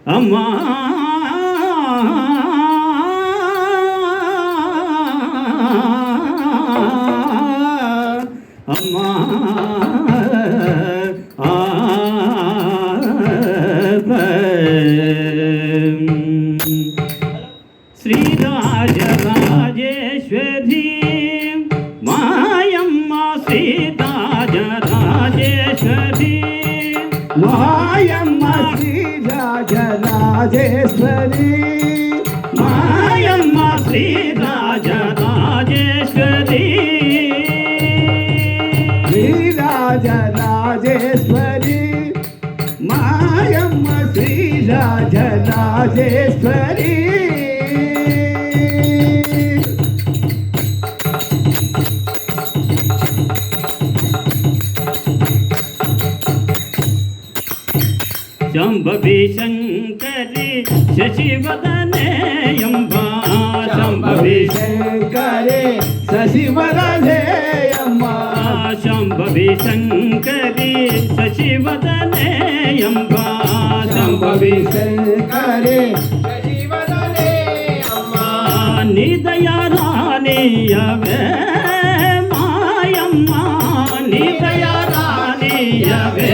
అమ్మా అమ్మా శ్రీరాజరాజేశ్వరి మాయమ్మ శ్రీరాజరాజేశ్వరి మాయమ్మ శ్రీరాజరాజేశ్వరి మాయమ్మ శ్రీరాజరాజేశ్వరి శ్రీరాజరాజేశ్వరి మాయమ్మ శ్రీరాజరాజేశ్వరి శంభవి శంకరి శశివదనే అంబా శంభవి శంకరి శశివదనే అంబా శంభవి శంకరి శశివదనే అంబా శంభవి శంకరి శశివదనే అంబా నీ దయారానియవే మాయమ్మ నీ దయారానియవే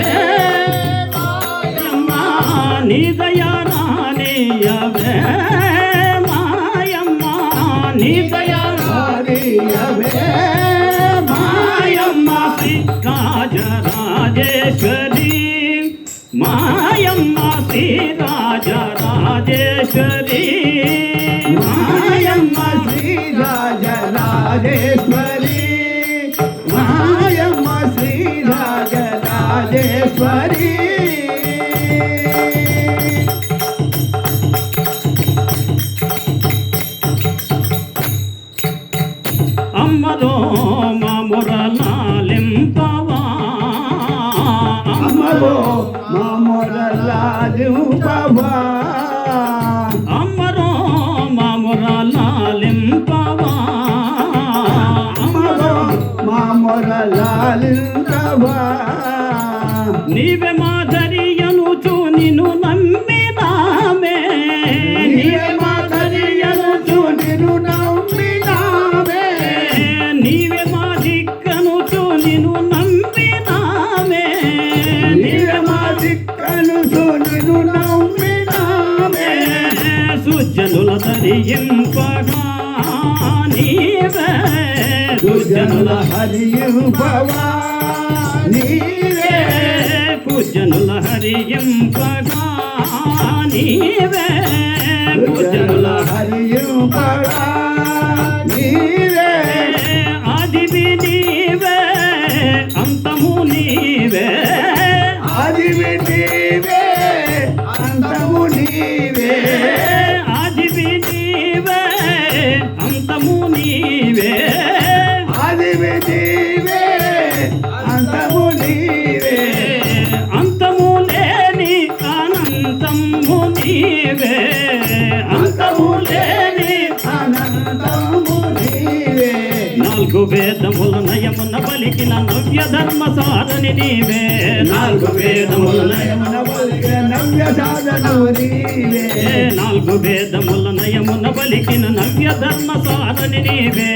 నీ దయారానియవే మాయమ్మ నీ దయారానియవే మాయమ్మ శ్రీరాజరాజేశ్వరి మాయమ్మ శ్రీరాజరాజేశ్వరి మాయమ్మ శ్రీరాజరాజేశ్వరి మాయమ్మ శ్రీరాజరాజేశ్వరి అమ్మలో మామురలాలింపవా అమ్మలో మామురలాలింపవా అమ్మలో మామురలాలింపవా అమ్మలో మామురలాలింపవా నీవే మాధరియనుచు నిన్ను నమ్మినామే నీవే మాధరియనుచు నిన్ను నమ్మినామే నీవే మా దిక్కనుచు నిన్ను నమ్మినామే నీవే మా దిక్కనుచు నిన్ను నమ్మినామే సుజనుల తరింపగా నీవే సుజనుల హరియుపవా నీవే పూజనుల హరియింపగా నీవే పూజనుల హరియుపవా నీవే ఆదివి నీవే అంతము నీవే ఆదివి నీవే అంతము నీవే ఆదివి నీవే అంతము నీవే ఆదివి నీవే అంతము నీవే అంతము లేని అనంతము నీవే అంతము లేని అనంతము నీవే నాలుగు వేదముల నయమున పలికిన నవ్య ధర్మ సాధని నీవే నాలుగు వేదముల నయమున పలికిన నవ్య సాధను నీవే నాలుగు వేదముల నయమున పలికిన నవ్య ధర్మ సాధని నీవే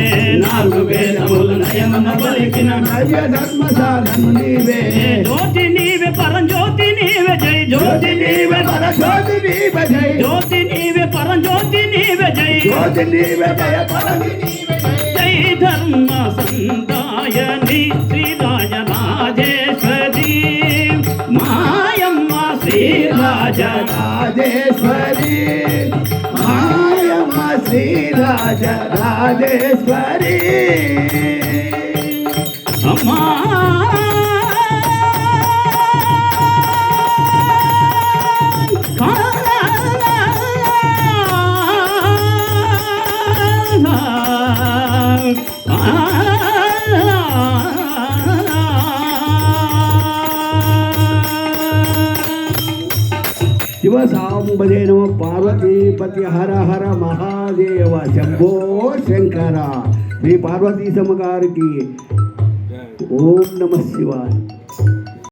నాలుగు వేదముల నయమున పలికిన నవ్య ధర్మ సాధను నీవే జ్యోతి నీవే పరంజ్యోతి నీవే జై జ్యోతి నీవే పరజ్యోతి నీవే జై జ్యోతి నీవే పరంజ్యోతి నీవే జై జ్యోతి నీవే పరమి నీవే జై ధర్మ సందాయని శ్రీరాజరాజేశ్వరి మాయమ్మ శ్రీరాజరాజేశ్వరి మాయమ్మ శ్రీరాజరాజేశ్వరి అమ్మా శివ సాంబదే నమ పార్వతీపతి హర హర మహాదేవ శంభో శంకర శ్రీ పార్వతీ గారికి ఓం నమ శివాయ.